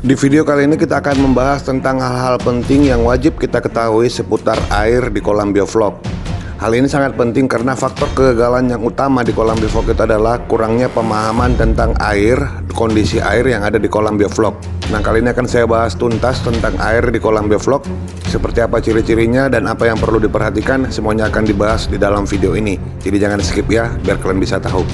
Di video kali ini kita akan membahas tentang hal-hal penting yang wajib kita ketahui seputar air di kolam bioflok. Hal ini sangat penting karena faktor kegagalan yang utama di kolam bioflok itu adalah kurangnya pemahaman tentang air, kondisi air yang ada di kolam bioflok. Nah, kali ini akan saya bahas tuntas tentang air di kolam bioflok, seperti apa ciri-cirinya dan apa yang perlu diperhatikan, semuanya akan dibahas di dalam video ini. Jadi jangan skip ya, biar kalian bisa tahu.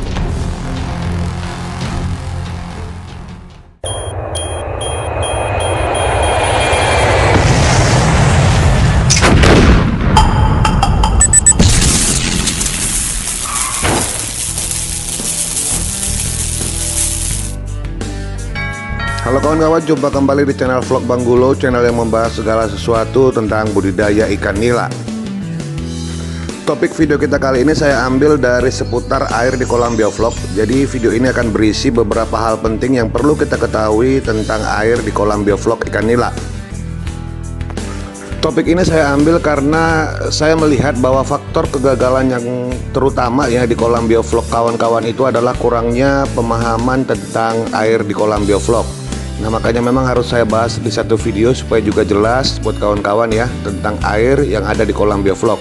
Halo kawan-kawan, jumpa kembali di channel vlog Bang Gulo, channel yang membahas segala sesuatu tentang budidaya ikan nila. Topik video kita kali ini saya ambil dari seputar air di kolam bioflok. Jadi video ini akan berisi beberapa hal penting yang perlu kita ketahui tentang air di kolam bioflok ikan nila. Topik ini saya ambil karena saya melihat bahwa faktor kegagalan yang terutama ya di kolam bioflok kawan-kawan itu adalah kurangnya pemahaman tentang air di kolam bioflok. Nah, makanya memang harus saya bahas di satu video supaya juga jelas buat kawan-kawan ya tentang air yang ada di kolam bioflok.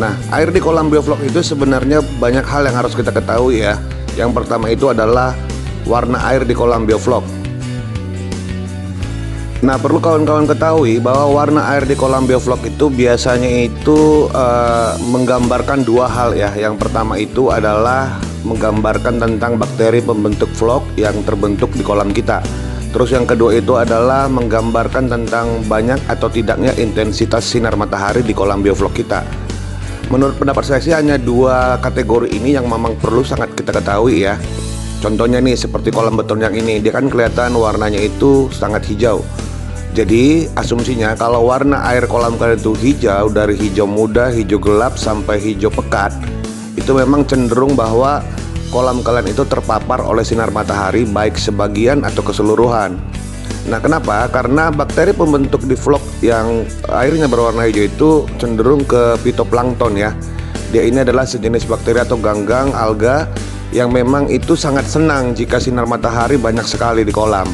Nah, air di kolam bioflok itu sebenarnya banyak hal yang harus kita ketahui ya. Yang pertama itu adalah warna air di kolam bioflok. Nah, perlu kawan-kawan ketahui bahwa warna air di kolam bioflok itu biasanya itu menggambarkan dua hal ya. Yang pertama itu adalah menggambarkan tentang bakteri pembentuk vlog yang terbentuk di kolam kita. Terus yang kedua itu adalah menggambarkan tentang banyak atau tidaknya intensitas sinar matahari di kolam bioflok kita. Menurut pendapat saya sih hanya dua kategori ini yang memang perlu sangat kita ketahui ya. Contohnya nih seperti kolam beton yang ini, dia kan kelihatan warnanya itu sangat hijau. Jadi asumsinya kalau warna air kolam kalian itu hijau, dari hijau muda, hijau gelap sampai hijau pekat, itu memang cenderung bahwa kolam kalian itu terpapar oleh sinar matahari baik sebagian atau keseluruhan. Nah, kenapa? Karena bakteri pembentuk di vlog yang airnya berwarna hijau itu cenderung ke phytoplankton ya. Dia ini adalah sejenis bakteri atau ganggang alga yang memang itu sangat senang jika sinar matahari banyak sekali di kolam.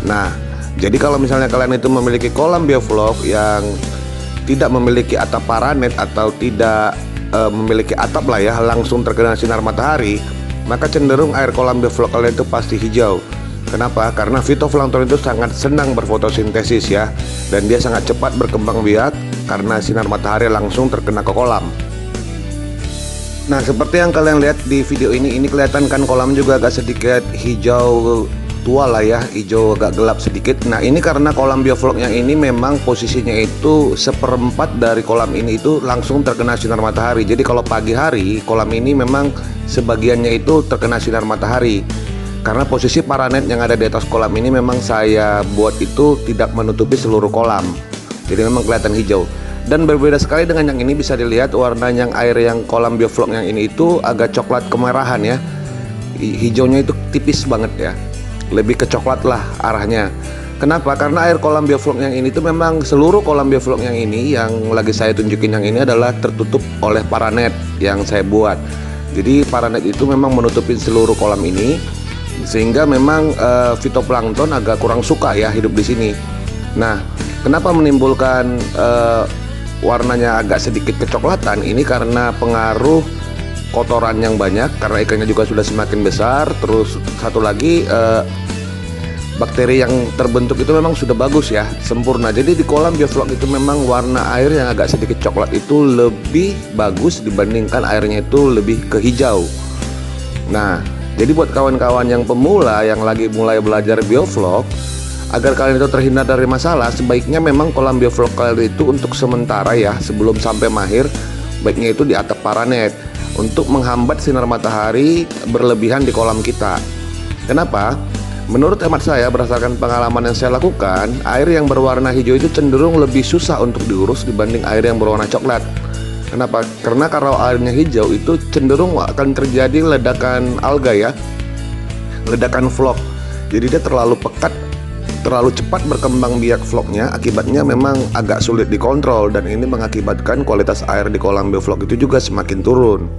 Nah, jadi kalau misalnya kalian itu memiliki kolam bioflok yang tidak memiliki atap paranet atau tidak memiliki atap lah ya, langsung terkena sinar matahari, maka cenderung air kolam bioflok kalian itu pasti hijau. Kenapa? Karena fitoplankton itu sangat senang berfotosintesis ya, dan dia sangat cepat berkembang biak karena sinar matahari langsung terkena ke kolam. Nah, seperti yang kalian lihat di video ini kelihatan kan kolam juga agak sedikit hijau tua lah ya, hijau agak gelap sedikit. Nah, ini karena kolam bioflok yang ini memang posisinya itu seperempat dari kolam ini itu langsung terkena sinar matahari. Jadi kalau pagi hari kolam ini memang sebagiannya itu terkena sinar matahari. Karena posisi paranet yang ada di atas kolam ini memang saya buat itu tidak menutupi seluruh kolam. Jadi memang kelihatan hijau. Dan berbeda sekali dengan yang ini, bisa dilihat warna yang air yang kolam bioflok yang ini itu agak coklat kemerahan ya. Hijaunya itu tipis banget ya. Lebih ke coklat lah arahnya. Kenapa? Karena air kolam bioflok yang ini tuh memang seluruh kolam bioflok yang ini yang lagi saya tunjukin yang ini adalah tertutup oleh paranet yang saya buat. Jadi paranet itu memang menutupin seluruh kolam ini, sehingga memang fitoplankton agak kurang suka ya hidup di sini. Nah, kenapa menimbulkan warnanya agak sedikit kecoklatan? Ini karena pengaruh kotoran yang banyak, karena ikannya juga sudah semakin besar. Terus satu lagi bakteri yang terbentuk itu memang sudah bagus ya, sempurna. Jadi di kolam bioflok itu memang warna air yang agak sedikit coklat itu lebih bagus dibandingkan airnya itu lebih ke hijau. Nah, jadi buat kawan-kawan yang pemula yang lagi mulai belajar bioflok, agar kalian itu terhindar dari masalah, sebaiknya memang kolam bioflok kalian itu untuk sementara ya, sebelum sampai mahir, baiknya itu di atap paranet untuk menghambat sinar matahari berlebihan di kolam kita. Kenapa? Menurut hemat saya, berdasarkan pengalaman yang saya lakukan, air yang berwarna hijau itu cenderung lebih susah untuk diurus dibanding air yang berwarna coklat. Kenapa? Karena kalau airnya hijau itu cenderung akan terjadi ledakan alga ya, ledakan vlog. Jadi dia terlalu pekat, terlalu cepat berkembang biak vlognya, akibatnya memang agak sulit dikontrol, dan ini mengakibatkan kualitas air di kolam bioflok itu juga semakin turun.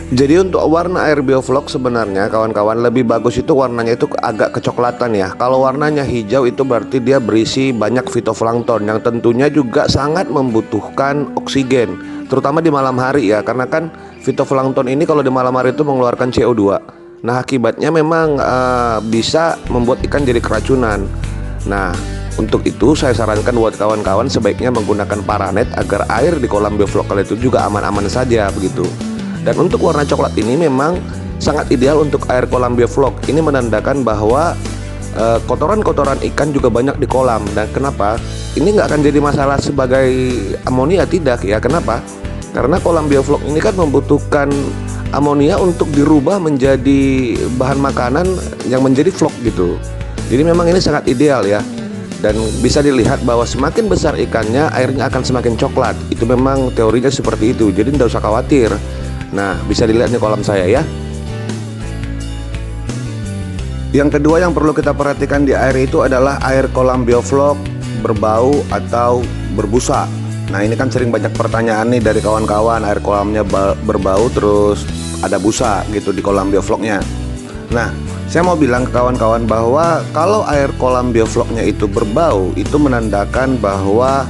Jadi untuk warna air bioflok sebenarnya kawan-kawan lebih bagus itu warnanya itu agak kecoklatan ya. Kalau warnanya hijau itu berarti dia berisi banyak fitoplankton yang tentunya juga sangat membutuhkan oksigen, terutama di malam hari ya, karena kan fitoplankton ini kalau di malam hari itu mengeluarkan CO2. Nah akibatnya memang bisa membuat ikan jadi keracunan. Nah untuk itu saya sarankan buat kawan-kawan sebaiknya menggunakan paranet agar air di kolam bioflok kalian itu juga aman-aman saja begitu. Dan untuk warna coklat ini memang sangat ideal untuk air kolam bioflok. Ini menandakan bahwa kotoran-kotoran ikan juga banyak di kolam. Dan kenapa? Ini nggak akan jadi masalah sebagai amonia, tidak ya. Kenapa? Karena kolam bioflok ini kan membutuhkan amonia untuk dirubah menjadi bahan makanan yang menjadi flok gitu. Jadi memang ini sangat ideal ya. Dan bisa dilihat bahwa semakin besar ikannya, airnya akan semakin coklat. Itu memang teorinya seperti itu. Jadi tidak usah khawatir. Nah, bisa dilihat nih kolam saya ya. Yang kedua yang perlu kita perhatikan di air itu adalah air kolam bioflok berbau atau berbusa. Nah, ini kan sering banyak pertanyaan nih dari kawan-kawan, air kolamnya berbau terus ada busa gitu di kolam biofloknya. Nah, saya mau bilang ke kawan-kawan bahwa kalau air kolam biofloknya itu berbau, itu menandakan bahwa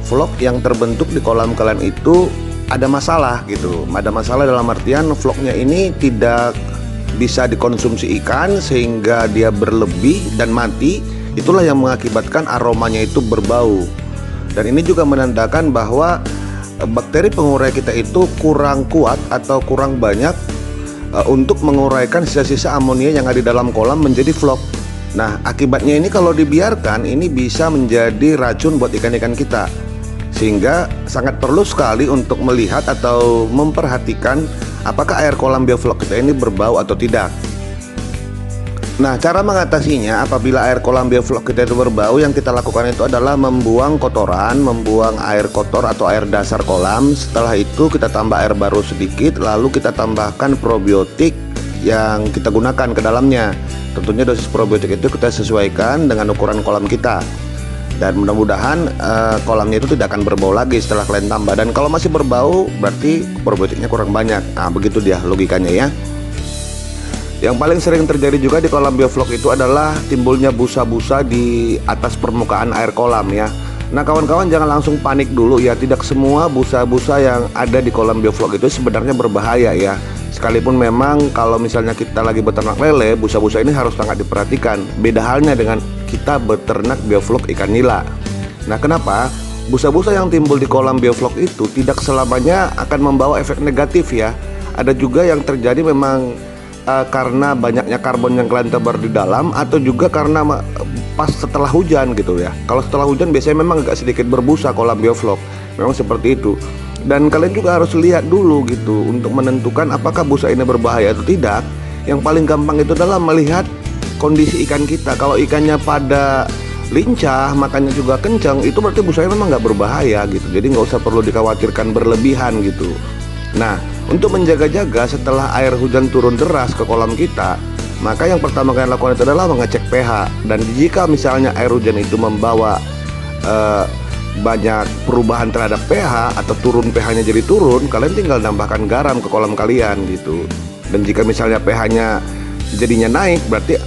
vlog yang terbentuk di kolam kalian itu ada masalah gitu. Ada masalah dalam artian vlognya ini tidak bisa dikonsumsi ikan sehingga dia berlebih dan mati. Itulah yang mengakibatkan aromanya itu berbau. Dan ini juga menandakan bahwa bakteri pengurai kita itu kurang kuat atau kurang banyak untuk menguraikan sisa-sisa amonia yang ada di dalam kolam menjadi vlog. Nah akibatnya ini kalau dibiarkan ini bisa menjadi racun buat ikan-ikan kita. Sehingga sangat perlu sekali untuk melihat atau memperhatikan apakah air kolam bioflok kita ini berbau atau tidak. Nah cara mengatasinya apabila air kolam bioflok kita itu berbau, yang kita lakukan itu adalah membuang kotoran, membuang air kotor atau air dasar kolam. Setelah itu kita tambah air baru sedikit, lalu kita tambahkan probiotik yang kita gunakan ke dalamnya. Tentunya dosis probiotik itu kita sesuaikan dengan ukuran kolam kita. Dan mudah-mudahan kolamnya itu tidak akan berbau lagi setelah kalian tambah. Dan kalau masih berbau berarti probiotiknya kurang banyak. Nah begitu dia logikanya ya. Yang paling sering terjadi juga di kolam bioflok itu adalah timbulnya busa-busa di atas permukaan air kolam ya. Nah kawan-kawan jangan langsung panik dulu ya. Tidak semua busa-busa yang ada di kolam bioflok itu sebenarnya berbahaya ya. Sekalipun memang kalau misalnya kita lagi beternak lele, busa-busa ini harus sangat diperhatikan. Beda halnya dengan kita beternak bioflok ikan nila. Nah kenapa? Busa-busa yang timbul di kolam bioflok itu tidak selamanya akan membawa efek negatif ya. Ada juga yang terjadi memang karena banyaknya karbon yang kalian tebar di dalam, atau juga karena pas setelah hujan gitu ya. Kalau setelah hujan biasanya memang agak sedikit berbusa kolam bioflok. Memang seperti itu. Dan kalian juga harus lihat dulu gitu untuk menentukan apakah busa ini berbahaya atau tidak. Yang paling gampang itu adalah melihat kondisi ikan kita. Kalau ikannya pada lincah, makannya juga kencang, itu berarti busanya memang nggak berbahaya gitu. Jadi nggak usah perlu dikhawatirkan berlebihan gitu. Nah, untuk menjaga-jaga setelah air hujan turun deras ke kolam kita, maka yang pertama kalian lakukan itu adalah mengecek pH. Dan jika misalnya air hujan itu membawa banyak perubahan terhadap pH atau turun pH-nya jadi turun, kalian tinggal tambahkan garam ke kolam kalian gitu. Dan jika misalnya pH-nya jadinya naik, berarti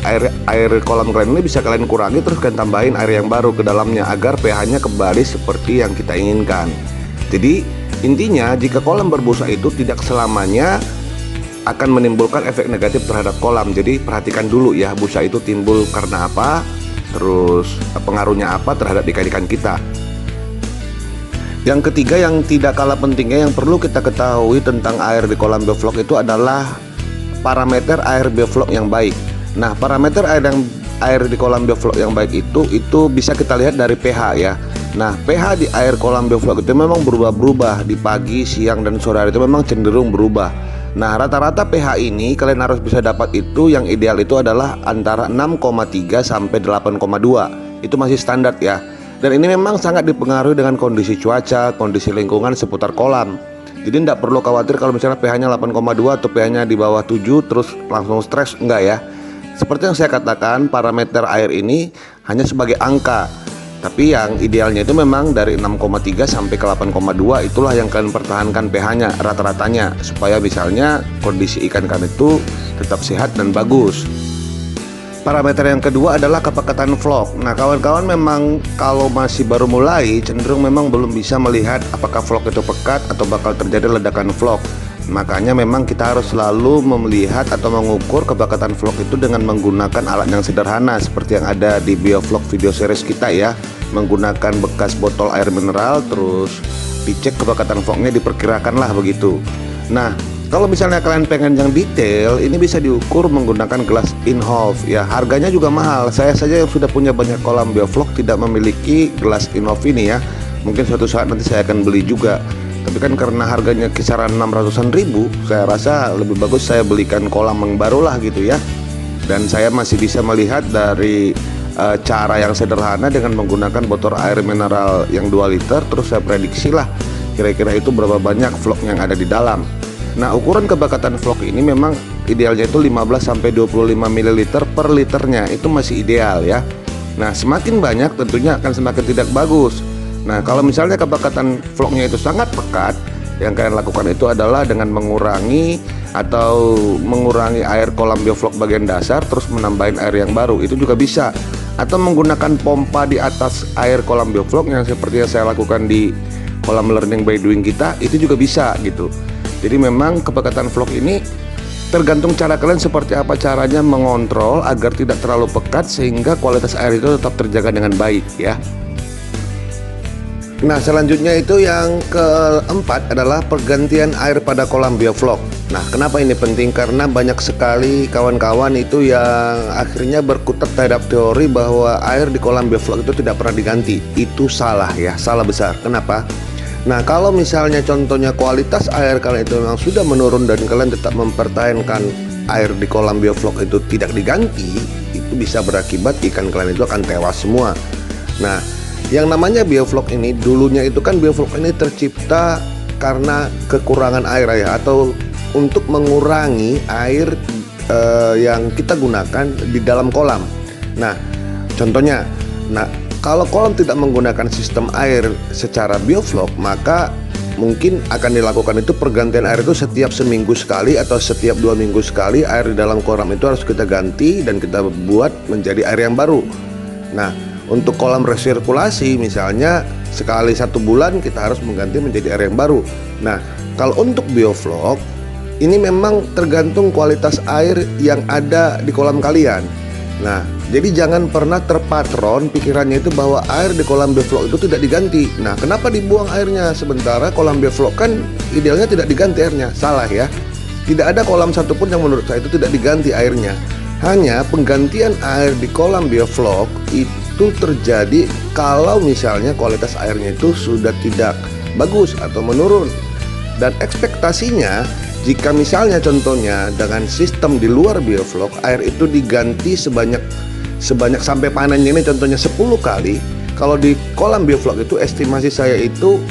air kolam kalian ini bisa kalian kurangi, terus kalian tambahin air yang baru ke dalamnya agar pH-nya kembali seperti yang kita inginkan. Jadi intinya jika kolam berbusa itu tidak selamanya akan menimbulkan efek negatif terhadap kolam. Jadi perhatikan dulu ya, busa itu timbul karena apa, terus pengaruhnya apa terhadap ikan-ikan kita. Yang ketiga yang tidak kalah pentingnya yang perlu kita ketahui tentang air di kolam bioflok itu adalah parameter air bioflok yang baik. Nah parameter air di kolam bioflok yang baik itu bisa kita lihat dari pH ya. Nah pH di air kolam bioflok itu memang berubah-berubah di pagi, siang, dan sore hari itu memang cenderung berubah. Nah rata-rata pH ini kalian harus bisa dapat itu, yang ideal itu adalah antara 6,3 sampai 8,2. Itu masih standar ya. Dan ini memang sangat dipengaruhi dengan kondisi cuaca, kondisi lingkungan seputar kolam. Jadi tidak perlu khawatir kalau misalnya pH-nya 8,2 atau pH-nya di bawah 7 terus langsung stres, enggak ya. Seperti yang saya katakan, parameter air ini hanya sebagai angka. Tapi yang idealnya itu memang dari 6,3 sampai ke 8,2, itulah yang kalian pertahankan pH-nya rata-ratanya, supaya misalnya kondisi ikan kalian itu tetap sehat dan bagus. Parameter yang kedua adalah kepekatan vlog. Nah kawan-kawan, memang kalau masih baru mulai cenderung memang belum bisa melihat apakah vlog itu pekat atau bakal terjadi ledakan vlog. Makanya memang kita harus selalu melihat atau mengukur kepekatan vlog itu dengan menggunakan alat yang sederhana seperti yang ada di biovlog video series kita ya. Menggunakan bekas botol air mineral, terus dicek kepekatan vlognya, diperkirakan lah begitu. Nah kalau misalnya kalian pengen yang detail, ini bisa diukur menggunakan gelas Inhofe ya. Harganya juga mahal. Saya saja yang sudah punya banyak kolam biovlog tidak memiliki gelas Inhofe ini ya. Mungkin suatu saat nanti saya akan beli juga. Tapi kan karena harganya kisaran 600-an ribu, saya rasa lebih bagus saya belikan kolam yang baru lah gitu ya. Dan saya masih bisa melihat dari cara yang sederhana dengan menggunakan botol air mineral yang 2 liter. Terus saya prediksi lah kira-kira itu berapa banyak vlog yang ada di dalam. Nah ukuran kepekatan vlog ini memang idealnya itu 15-25 ml per liternya, itu masih ideal ya. Nah semakin banyak tentunya akan semakin tidak bagus. Nah kalau misalnya kepekatan vlognya itu sangat pekat, yang kalian lakukan itu adalah dengan mengurangi air kolam biovlog bagian dasar, terus menambahin air yang baru, itu juga bisa. Atau menggunakan pompa di atas air kolam biovlog yang seperti yang saya lakukan di kolam learning by doing kita, itu juga bisa gitu. Jadi memang kepekatan vlog ini tergantung cara kalian seperti apa caranya mengontrol agar tidak terlalu pekat sehingga kualitas air itu tetap terjaga dengan baik ya. Nah selanjutnya itu yang keempat adalah pergantian air pada kolam biovlog. Nah kenapa ini penting? Karena banyak sekali kawan-kawan itu yang akhirnya berkutat terhadap teori bahwa air di kolam biovlog itu tidak pernah diganti. Itu salah ya, salah besar. Kenapa? Nah kalau misalnya contohnya kualitas air kalian itu memang sudah menurun dan kalian tetap mempertahankan air di kolam biovlog itu tidak diganti, itu bisa berakibat ikan kalian itu akan tewas semua. Nah yang namanya biovlog ini, dulunya itu kan biovlog ini tercipta karena kekurangan air ya, atau untuk mengurangi air yang kita gunakan di dalam kolam. Nah contohnya, kalau kolam tidak menggunakan sistem air secara biovlog, maka mungkin akan dilakukan itu pergantian air itu setiap seminggu sekali atau setiap 2 minggu sekali. Air di dalam kolam itu harus kita ganti dan kita buat menjadi air yang baru. Nah untuk kolam resirkulasi misalnya sekali 1 bulan kita harus mengganti menjadi air yang baru. Nah kalau untuk biovlog ini memang tergantung kualitas air yang ada di kolam kalian. Nah jadi jangan pernah terpatron pikirannya itu bahwa air di kolam biovlog itu tidak diganti. Nah kenapa dibuang airnya sementara kolam biovlog kan idealnya tidak diganti airnya? Salah ya. Tidak ada kolam satupun yang menurut saya itu tidak diganti airnya. Hanya penggantian air di kolam biovlog itu terjadi kalau misalnya kualitas airnya itu sudah tidak bagus atau menurun. Dan ekspektasinya jika misalnya contohnya dengan sistem di luar biovlog, air itu diganti sebanyak sampai panennya ini contohnya 10 kali. Kalau di kolam biovlog itu estimasi saya itu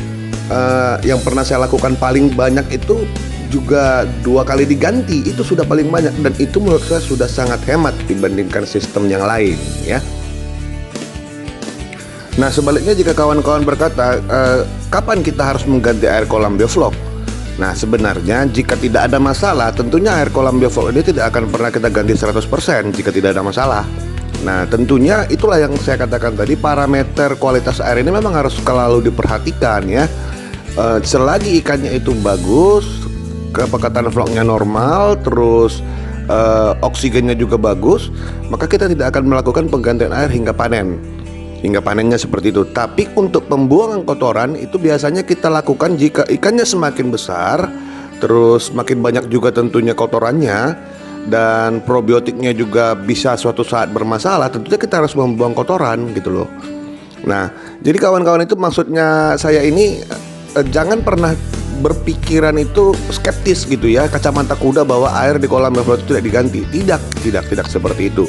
yang pernah saya lakukan paling banyak itu juga 2 kali diganti, itu sudah paling banyak, dan itu menurut saya sudah sangat hemat dibandingkan sistem yang lain ya. Nah sebaliknya jika kawan-kawan berkata kapan kita harus mengganti air kolam biovlog? Nah sebenarnya jika tidak ada masalah, tentunya air kolam biovlog ini tidak akan pernah kita ganti 100% jika tidak ada masalah. Nah tentunya itulah yang saya katakan tadi, parameter kualitas air ini memang harus selalu diperhatikan ya. Selagi ikannya itu bagus, kepekatan vlognya normal, terus oksigennya juga bagus, maka kita tidak akan melakukan penggantian air hingga panennya seperti itu. Tapi untuk pembuangan kotoran itu biasanya kita lakukan jika ikannya semakin besar, terus makin banyak juga tentunya kotorannya, dan probiotiknya juga bisa suatu saat bermasalah, tentunya kita harus membuang kotoran gitu loh. Nah jadi kawan-kawan, itu maksudnya saya ini jangan pernah berpikiran itu skeptis gitu ya, kacamata kuda bahwa air di kolam biovlog itu tidak diganti. Tidak seperti itu.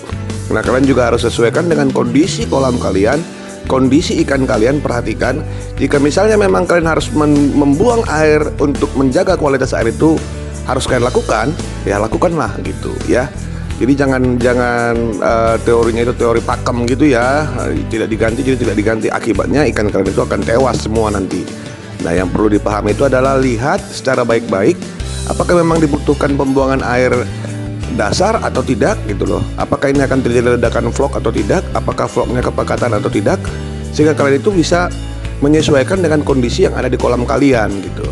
Nah kalian juga harus sesuaikan dengan kondisi kolam kalian, kondisi ikan kalian. Perhatikan, jika misalnya memang kalian harus membuang air untuk menjaga kualitas air itu harus kalian lakukan, ya lakukanlah gitu ya. Jadi jangan teorinya itu teori pakem gitu ya, tidak diganti jadi tidak diganti, akibatnya ikan kalian itu akan tewas semua nanti. Nah, yang perlu dipahami itu adalah lihat secara baik-baik apakah memang dibutuhkan pembuangan air dasar atau tidak gitu loh. Apakah ini akan terjadi ledakan vlog atau tidak, apakah vlognya kepekatan atau tidak, sehingga kalian itu bisa menyesuaikan dengan kondisi yang ada di kolam kalian gitu.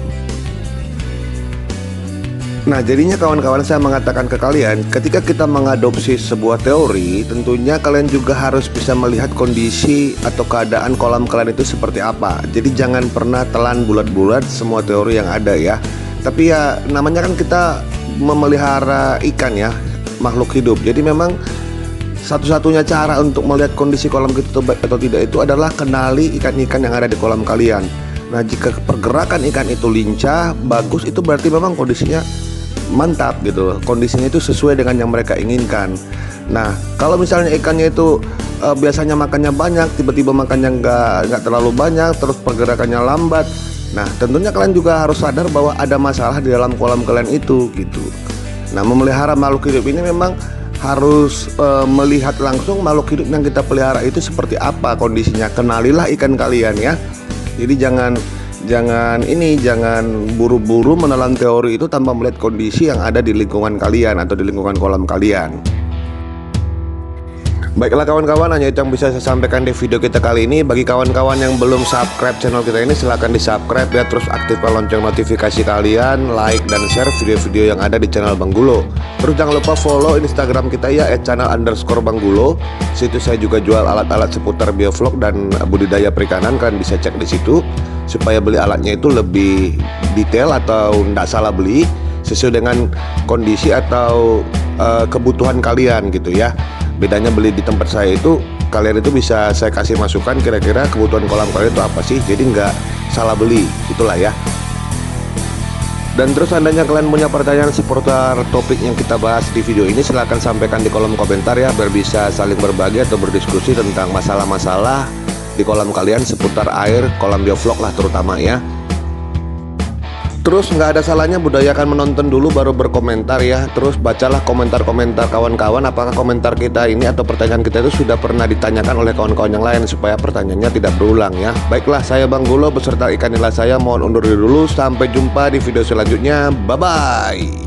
Nah, jadinya kawan-kawan, saya mengatakan ke kalian, ketika kita mengadopsi sebuah teori, tentunya kalian juga harus bisa melihat kondisi atau keadaan kolam kalian itu seperti apa. Jadi jangan pernah telan bulat-bulat semua teori yang ada ya. Tapi ya namanya kan kita memelihara ikan ya, makhluk hidup. Jadi memang satu-satunya cara untuk melihat kondisi kolam kita baik atau tidak itu adalah kenali ikan-ikan yang ada di kolam kalian. Nah, jika pergerakan ikan itu lincah, bagus, itu berarti memang kondisinya mantap gitu, kondisinya itu sesuai dengan yang mereka inginkan. Nah, kalau misalnya ikannya itu biasanya makannya banyak, tiba-tiba makannya nggak terlalu banyak, terus pergerakannya lambat, nah tentunya kalian juga harus sadar bahwa ada masalah di dalam kolam kalian itu gitu. Nah, memelihara makhluk hidup ini memang harus melihat langsung makhluk hidup yang kita pelihara itu seperti apa kondisinya. Kenalilah ikan kalian ya. Jadi jangan buru-buru menelan teori itu tanpa melihat kondisi yang ada di lingkungan kalian atau di lingkungan kolam kalian. Baiklah kawan-kawan, hanya itu yang bisa saya sampaikan di video kita kali ini. Bagi kawan-kawan yang belum subscribe channel kita ini, silahkan di subscribe ya. Terus aktifkan lonceng notifikasi kalian, like dan share video-video yang ada di channel Bang Gulo. Terus jangan lupa follow Instagram kita ya, @channel_Bang_Gulo. Situ saya juga jual alat-alat seputar biovlog dan budidaya perikanan, kalian bisa cek di situ supaya beli alatnya itu lebih detail atau tidak salah beli, sesuai dengan kondisi atau kebutuhan kalian gitu ya. Bedanya beli di tempat saya itu, kalian itu bisa saya kasih masukan kira-kira kebutuhan kolam kalian itu apa sih, jadi nggak salah beli, itulah ya. Dan terus seandainya kalian punya pertanyaan seputar topik yang kita bahas di video ini, silahkan sampaikan di kolom komentar ya, biar bisa saling berbagi atau berdiskusi tentang masalah-masalah di kolam kalian seputar air, kolam biovlog lah terutama ya. Terus nggak ada salahnya budayakan menonton dulu baru berkomentar ya. Terus bacalah komentar-komentar kawan-kawan, apakah komentar kita ini atau pertanyaan kita itu sudah pernah ditanyakan oleh kawan-kawan yang lain, supaya pertanyaannya tidak berulang ya. Baiklah, saya Bang Gulo beserta ikan nila saya mohon undur diri dulu. Sampai jumpa di video selanjutnya. Bye-bye.